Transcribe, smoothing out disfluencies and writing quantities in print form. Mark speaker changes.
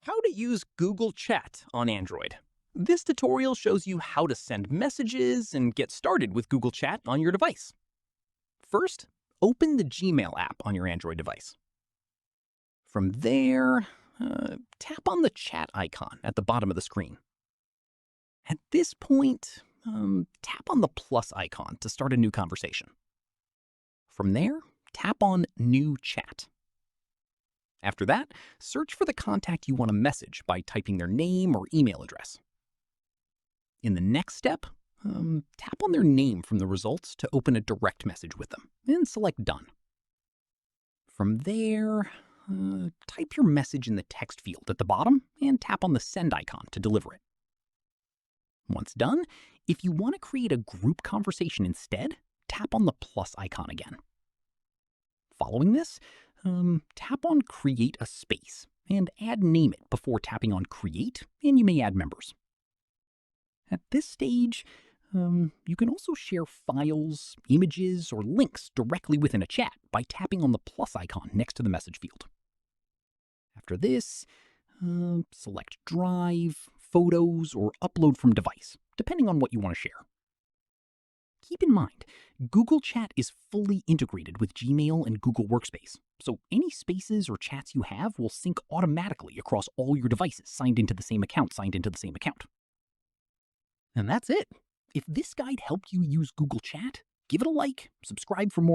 Speaker 1: How to use Google Chat on Android. This tutorial shows you how to send messages and get started with Google Chat on your device. First, open the Gmail app on your Android device. From there, tap on the chat icon at the bottom of the screen. At this point, tap on the plus icon to start a new conversation. From there, tap on New Chat. After that, search for the contact you want to message by typing their name or email address. In the next step, tap on their name from the results to open a direct message with them, and select Done. From there, type your message in the text field at the bottom and tap on the send icon to deliver it. Once done, if you want to create a group conversation instead, tap on the plus icon again. Following this, tap on Create a Space and name it before tapping on Create, and you may add members. At this stage, you can also share files, images, or links directly within a chat by tapping on the plus icon next to the message field. After this, select Drive, Photos, or Upload from Device, depending on what you want to share. Keep in mind, Google Chat is fully integrated with Gmail and Google Workspace, so any spaces or chats you have will sync automatically across all your devices signed into the same account. And that's it. If this guide helped you use Google Chat, give it a like, subscribe for more